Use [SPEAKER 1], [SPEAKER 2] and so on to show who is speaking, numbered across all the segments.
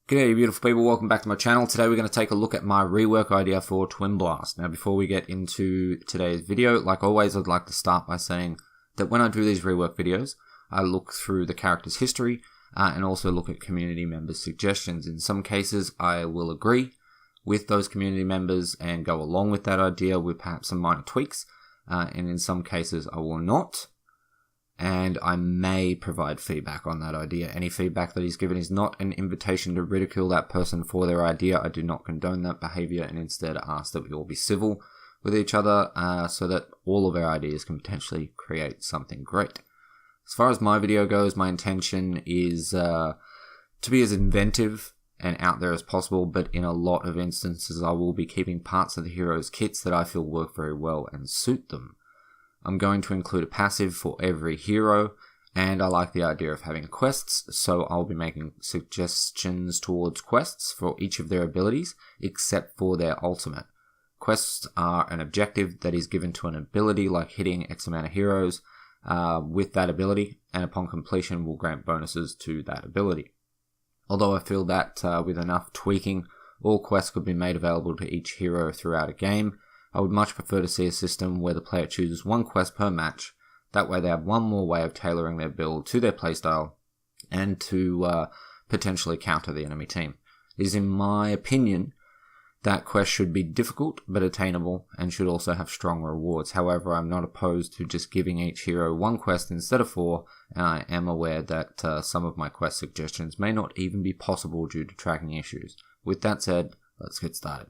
[SPEAKER 1] G'day you beautiful people, welcome back to my channel. Today we're going to take a look at my rework idea for Twinblast. Now before we get into today's video, like always I'd like to start by saying that when I do these rework videos, I look through the character's history and also look at community members' suggestions. In some cases I will agree with those community members and go along with that idea with perhaps some minor tweaks, and in some cases I will not. And I may provide feedback on that idea. Any feedback that is given is not an invitation to ridicule that person for their idea. I do not condone that behavior and instead ask that we all be civil with each other so that all of our ideas can potentially create something great. As far as my video goes, my intention is to be as inventive and out there as possible, but in a lot of instances I will be keeping parts of the hero's kits that I feel work very well and suit them. I'm going to include a passive for every hero, and I like the idea of having quests, so I'll be making suggestions towards quests for each of their abilities, except for their ultimate. Quests are an objective that is given to an ability, like hitting X amount of heroes with that ability, and upon completion will grant bonuses to that ability. Although I feel that with enough tweaking, all quests could be made available to each hero throughout a game. I would much prefer to see a system where the player chooses one quest per match. That way they have one more way of tailoring their build to their playstyle and to potentially counter the enemy team. It is in my opinion that quest should be difficult but attainable and should also have strong rewards. However, I'm not opposed to just giving each hero one quest instead of 4, and I am aware that some of my quest suggestions may not even be possible due to tracking issues. With that said, let's get started.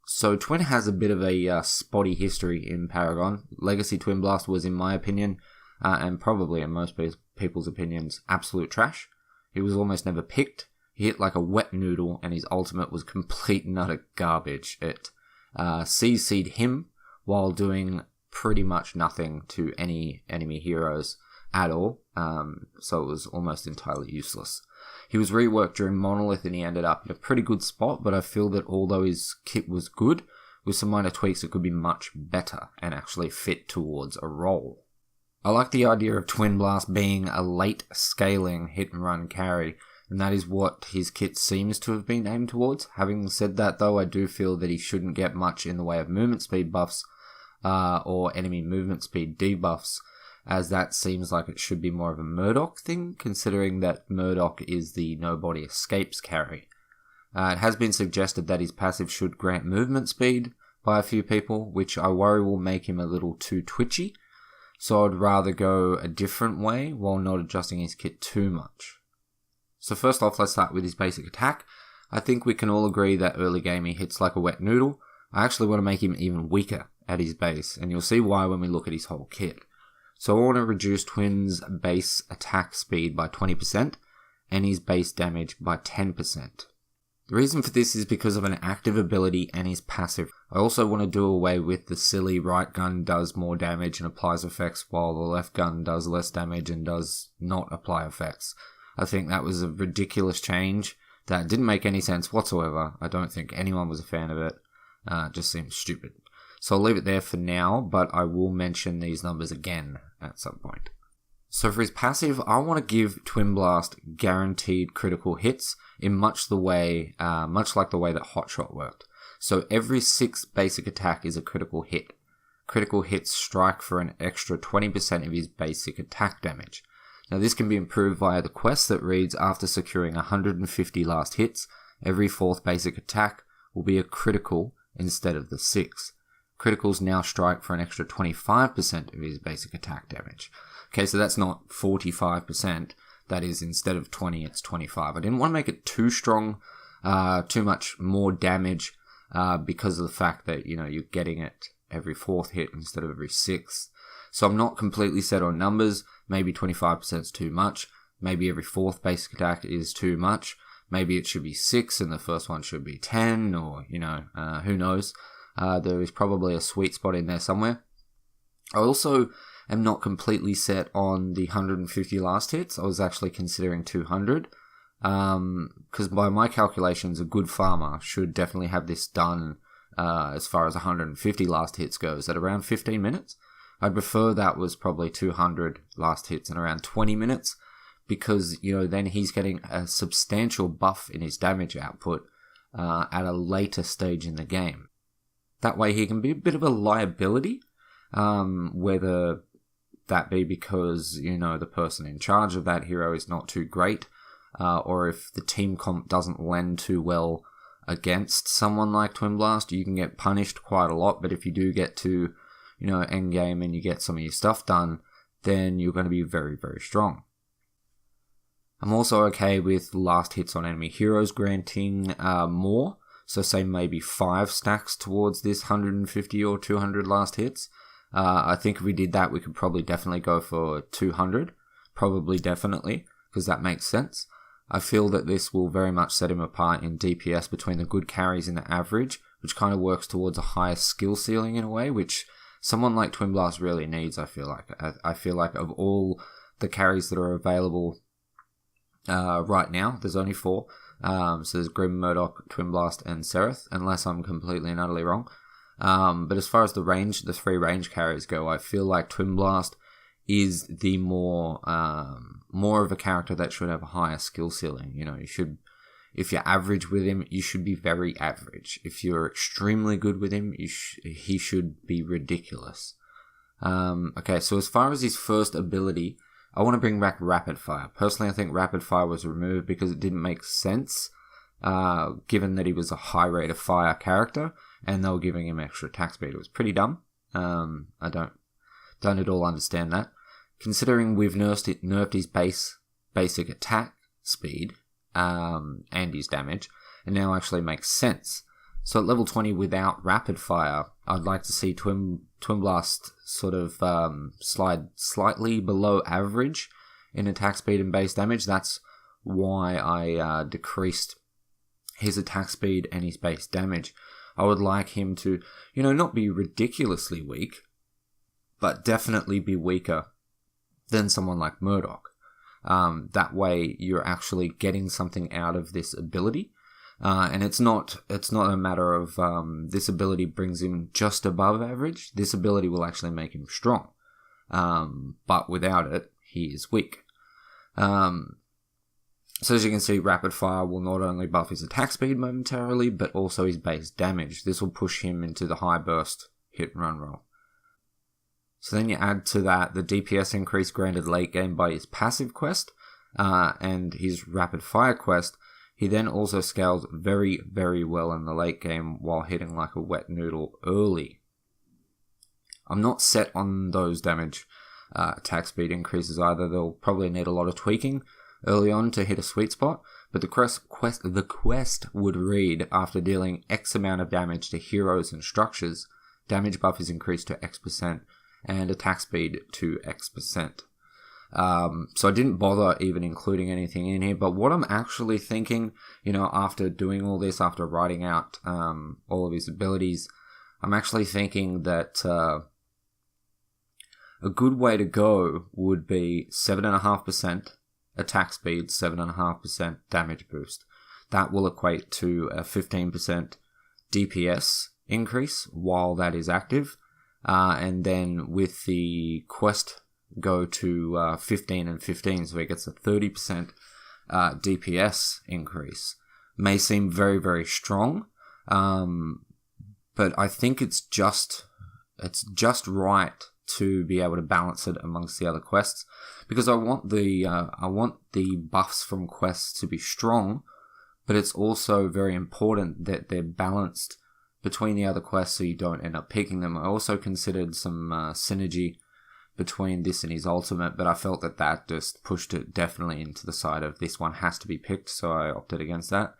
[SPEAKER 1] So Twin has a bit of a spotty history in Paragon. Legacy Twinblast was, in my opinion, and probably in most people's opinions, absolute trash. He was almost never picked. He hit like a wet noodle, and his ultimate was complete and utter garbage. It CC'd him while doing pretty much nothing to any enemy heroes at all, so it was almost entirely useless. He was reworked during Monolith and he ended up in a pretty good spot, but I feel that although his kit was good, with some minor tweaks it could be much better and actually fit towards a role. I like the idea of Twinblast being a late scaling hit and run carry, and that is what his kit seems to have been aimed towards. Having said that though, I do feel that he shouldn't get much in the way of movement speed buffs or enemy movement speed debuffs, as that seems like it should be more of a Murdoch thing, considering that Murdoch is the nobody escapes carry. It has been suggested that his passive should grant movement speed by a few people, which I worry will make him a little too twitchy, so I'd rather go a different way while not adjusting his kit too much. So first off, let's start with his basic attack. I think we can all agree that early game he hits like a wet noodle. I actually want to make him even weaker at his base, and you'll see why when we look at his whole kit. So I want to reduce Twin's base attack speed by 20% and his base damage by 10%. The reason for this is because of an active ability and his passive. I also want to do away with the silly right gun does more damage and applies effects while the left gun does less damage and does not apply effects. I think that was a ridiculous change that didn't make any sense whatsoever. I don't think anyone was a fan of it. It just seems stupid. So I'll leave it there for now, but I will mention these numbers again at some point. So for his passive, I want to give Twinblast guaranteed critical hits in much like the way that Hotshot worked. So every 6 basic attack is a critical hit. Critical hits strike for an extra 20% of his basic attack damage. Now this can be improved via the quest that reads, after securing 150 last hits, every 4th basic attack will be a critical instead of the 6. Criticals now strike for an extra 25% of his basic attack damage. Okay, so that's not 45%. That is, instead of 20, it's 25. I didn't want to make it too strong, too much more damage, because of the fact that, you know, you're getting it every 4th hit instead of every 6th. So I'm not completely set on numbers. Maybe 25% is too much. Maybe every 4th basic attack is too much. Maybe it should be 6 and the first one should be 10, or, you know, who knows. There is probably a sweet spot in there somewhere. I also am not completely set on the 150 last hits. I was actually considering 200. Because by my calculations, a good farmer should definitely have this done as far as 150 last hits goes at around 15 minutes. I'd prefer that was probably 200 last hits in around 20 minutes. because, then he's getting a substantial buff in his damage output at a later stage in the game. That way he can be a bit of a liability, whether that be because, the person in charge of that hero is not too great, or if the team comp doesn't lend too well against someone like Twinblast, you can get punished quite a lot, but if you do get to, endgame and you get some of your stuff done, then you're going to be very, very strong. I'm also okay with last hits on enemy heroes granting more, so say maybe 5 stacks towards this 150 or 200 last hits. I think if we did that, we could probably definitely go for 200, definitely, because that makes sense. I feel that this will very much set him apart in DPS between the good carries and the average, which kind of works towards a higher skill ceiling in a way, which someone like Twinblast really needs, I feel like. I feel like of all the carries that are available right now, there's only 4. So there's Grim, Murdoch, Twinblast, and Sereth, unless I'm completely and utterly wrong. But as far as the 3 range carries go, I feel like Twinblast is the more of a character that should have a higher skill ceiling. You should, if you're average with him, you should be very average. If you're extremely good with him, he should be ridiculous. Okay, so as far as his first ability, I want to bring back Rapid Fire. Personally, I think Rapid Fire was removed because it didn't make sense, given that he was a high rate of fire character, and they were giving him extra attack speed. It was pretty dumb. I don't at all understand that. Considering we've nerfed his basic attack speed and his damage, it now actually makes sense. So at level 20 without Rapid Fire, I'd like to see Twinblast sort of slide slightly below average in attack speed and base damage. That's why I decreased his attack speed and his base damage. I would like him to, not be ridiculously weak, but definitely be weaker than someone like Murdoch. That way you're actually getting something out of this ability. And it's not a matter of this ability brings him just above average. This ability will actually make him strong. But without it, he is weak. So as you can see, Rapid Fire will not only buff his attack speed momentarily, but also his base damage. This will push him into the high burst hit and run roll. So then you add to that the DPS increase granted late game by his passive quest, and his Rapid Fire quest. He then also scales very, very well in the late game while hitting like a wet noodle early. I'm not set on those damage attack speed increases either. They'll probably need a lot of tweaking early on to hit a sweet spot, but the quest would read, after dealing X amount of damage to heroes and structures, damage buff is increased to X% and attack speed to X%. So I didn't bother even including anything in here, but what I'm actually thinking, after doing all this, after writing out all of his abilities, I'm actually thinking that a good way to go would be 7.5% attack speed, 7.5% damage boost. That will equate to a 15% DPS increase while that is active, and then with the quest go to 15 and 15, so he gets a 30% DPS increase. May seem very, very strong, but I think it's just right to be able to balance it amongst the other quests, because I want the buffs from quests to be strong, but it's also very important that they're balanced between the other quests so you don't end up picking them. I also considered some synergy between this and his ultimate, but I felt that just pushed it definitely into the side of this one has to be picked, so I opted against that.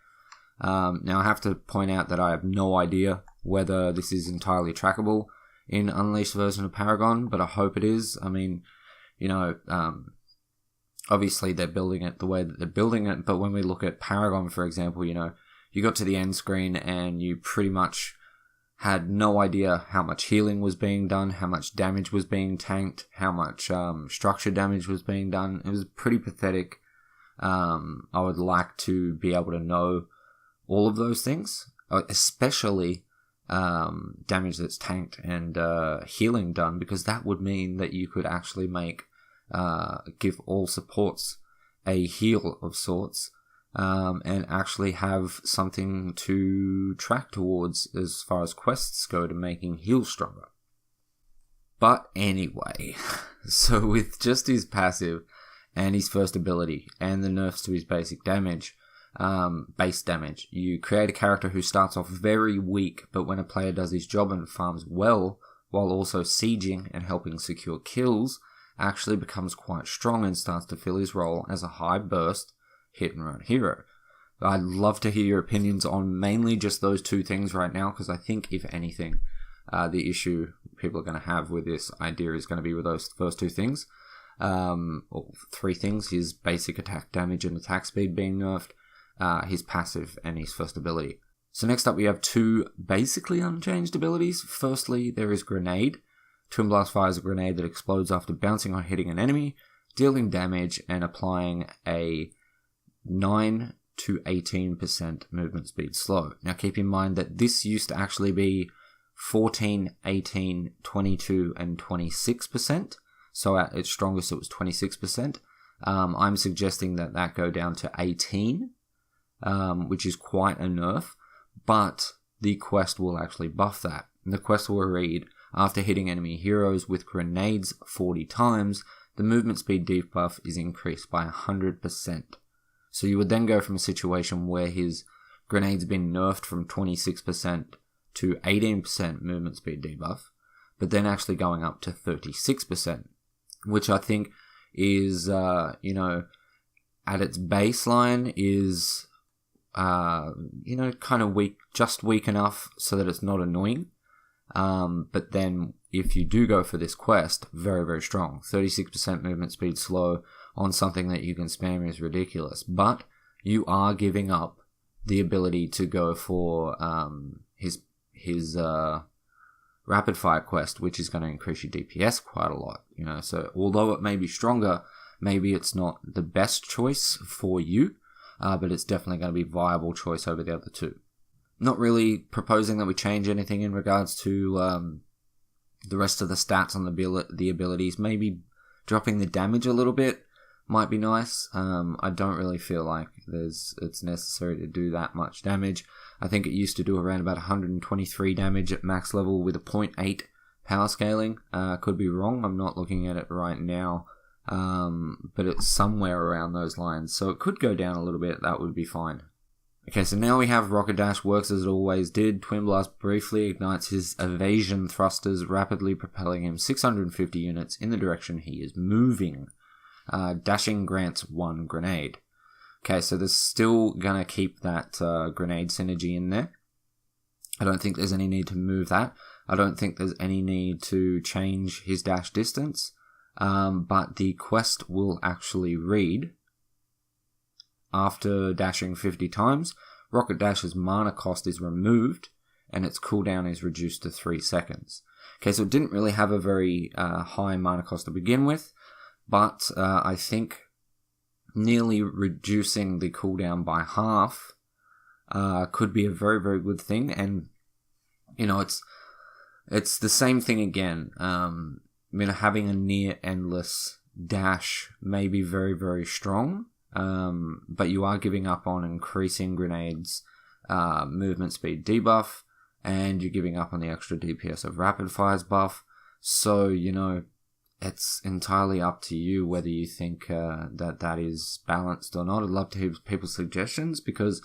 [SPEAKER 1] Now I have to point out that I have no idea whether this is entirely trackable in Unleashed version of Paragon, but I hope it is. I mean, obviously they're building it the way that they're building it, but when we look at Paragon, for example, you got to the end screen and you pretty much had no idea how much healing was being done, how much damage was being tanked, how much structure damage was being done. It was pretty pathetic. I would like to be able to know all of those things, especially damage that's tanked and healing done, because that would mean that you could actually give all supports a heal of sorts, and actually have something to track towards as far as quests go to making heals stronger. But anyway, so with just his passive and his first ability and the nerfs to his basic damage, base damage, you create a character who starts off very weak, but when a player does his job and farms well, while also sieging and helping secure kills, actually becomes quite strong and starts to fill his role as a high burst hit and run hero. I'd love to hear your opinions on mainly just those two things right now, because I think if anything, the issue people are going to have with this idea is going to be with those first two things, or three things: his basic attack damage and attack speed being nerfed, his passive, and his first ability. So next up we have two basically unchanged abilities. Firstly, there is Grenade. Twinblast fires a grenade that explodes after bouncing or hitting an enemy, dealing damage and applying a 9 to 18% movement speed slow. Now keep in mind that this used to actually be 14, 18, 22, and 26%. So at its strongest it was 26%. I'm suggesting that go down to 18, which is quite a nerf, but the quest will actually buff that. And the quest will read, after hitting enemy heroes with grenades 40 times, the movement speed debuff is increased by 100%. So you would then go from a situation where his grenade's been nerfed from 26% to 18% movement speed debuff, but then actually going up to 36%, which I think is, at its baseline is, kind of weak, just weak enough so that it's not annoying. But then if you do go for this quest, very, very strong. 36% movement speed slow on something that you can spam is ridiculous. But you are giving up the ability to go for his rapid fire quest, which is going to increase your DPS quite a lot. So although it may be stronger, maybe it's not the best choice for you, but it's definitely going to be a viable choice over the other two. Not really proposing that we change anything in regards to the rest of the stats on the abilities. Maybe dropping the damage a little bit might be nice. I don't really feel like it's necessary to do that much damage. I think it used to do around about 123 damage at max level with a 0.8 power scaling. Could be wrong, I'm not looking at it right now, but it's somewhere around those lines. So it could go down a little bit, that would be fine. Okay, so now we have Rocket Dash works as it always did. Twinblast briefly ignites his evasion thrusters, rapidly propelling him 650 units in the direction he is moving. Dashing grants 1 grenade. Okay, so there's still gonna keep that grenade synergy in there. I don't think there's any need to move that. I don't think there's any need to change his dash distance. But the quest will actually read, after dashing 50 times, Rocket Dash's mana cost is removed and its cooldown is reduced to 3 seconds. Okay, so it didn't really have a very high mana cost to begin with, but I think nearly reducing the cooldown by half could be a very, very good thing. And, it's the same thing again. Having a near endless dash may be very, very strong. But you are giving up on increasing grenades movement speed debuff, and you're giving up on the extra DPS of rapid fires buff. So, it's entirely up to you whether you think that is balanced or not. I'd love to hear people's suggestions, because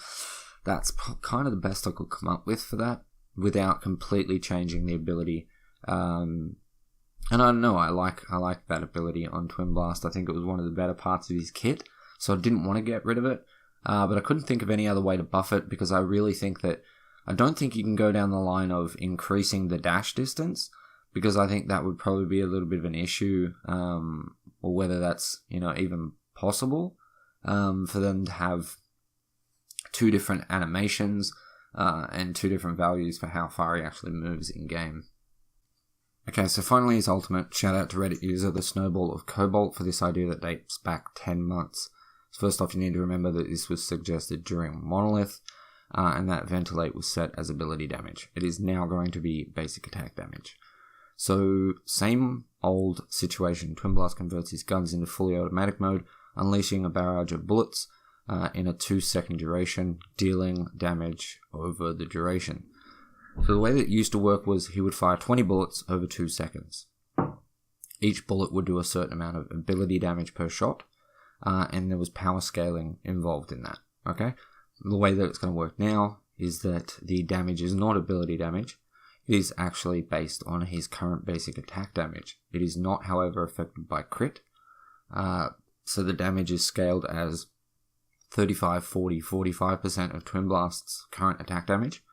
[SPEAKER 1] that's kind of the best I could come up with for that, without completely changing the ability. And I don't know, I like that ability on Twinblast. I think it was one of the better parts of his kit. So I didn't want to get rid of it, but I couldn't think of any other way to buff it, because I really think that I don't think you can go down the line of increasing the dash distance, because I think that would probably be a little bit of an issue, or whether that's even possible for them to have 2 different animations and 2 different values for how far he actually moves in game. Okay, so finally his ultimate. Shout out to Reddit user The Snowball of Cobalt for this idea that dates back 10 months. So first off, you need to remember that this was suggested during Monolith, and that Ventilate was set as ability damage. It is now going to be basic attack damage. So, same old situation. Twinblast converts his guns into fully automatic mode, unleashing a barrage of bullets in a 2-second duration, dealing damage over the duration. So the way that it used to work was he would fire 20 bullets over 2 seconds. Each bullet would do a certain amount of ability damage per shot, and there was power scaling involved in that. Okay, the way that it's going to work now is that the damage is not ability damage. It is actually based on his current basic attack damage. It is not, however, affected by crit. So the damage is scaled as 35, 40, 45% of Twinblast's current attack damage.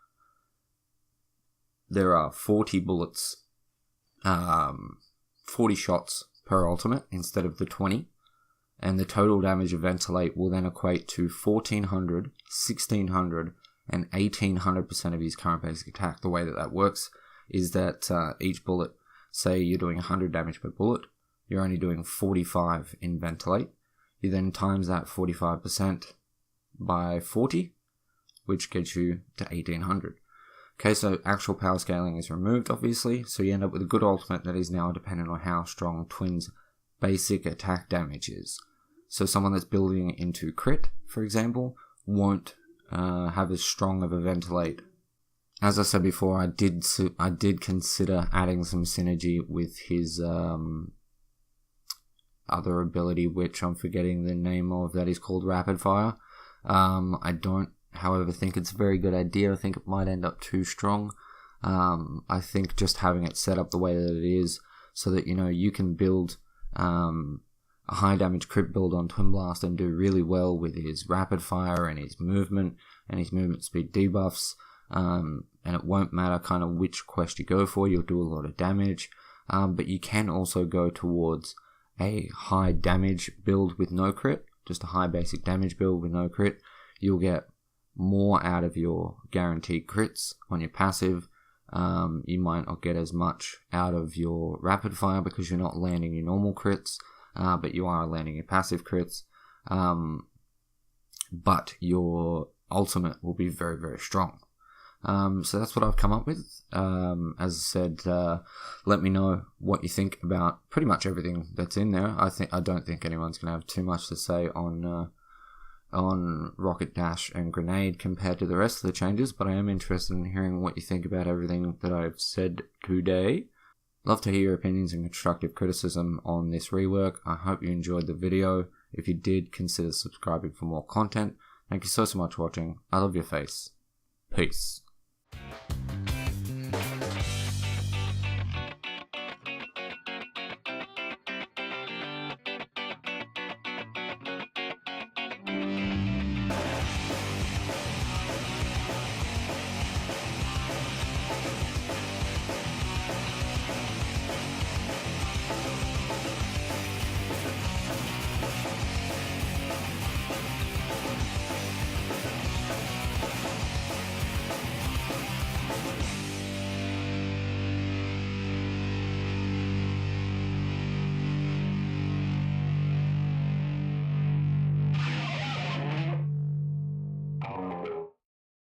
[SPEAKER 1] There are 40 bullets, 40 shots per ultimate instead of the 20. And the total damage of Ventilate will then equate to 1400, 1600, and 1800% of his current basic attack. The way that that works is that each bullet, say you're doing 100 damage per bullet, you're only doing 45 in Ventilate. You then times that 45% by 40, which gets you to 1800. Okay, so actual power scaling is removed, obviously, so you end up with a good ultimate that is now dependent on how strong Twin's basic attack damage is. So someone that's building into crit, for example, won't have as strong of a Ventilate. As I said before, I did consider adding some synergy with his other ability, which I'm forgetting the name of, that is called Rapid Fire. I don't, however, think it's a very good idea. I think it might end up too strong. I think just having it set up the way that it is, so that, you know, you can build a high damage crit build on Twinblast and do really well with his rapid fire and his movement speed debuffs, and it won't matter kind of which quest you go for, you'll do a lot of damage, but you can also go towards a high damage build with no crit, just a high basic damage build with no crit. You'll get more out of your guaranteed crits on your passive. You might not get as much out of your rapid fire because you're not landing your normal crits, but you are landing your passive crits. But your ultimate will be very, very strong. So that's what I've come up with. As I said, let me know what you think about pretty much everything that's in there. I don't think anyone's going to have too much to say on Rocket Dash and Grenade compared to the rest of the changes, but I am interested in hearing what you think about everything that I've said today. Love to hear your opinions and constructive criticism on this rework. I hope you enjoyed the video. If you did, consider subscribing for more content. Thank you so much for watching. I love your face. Peace.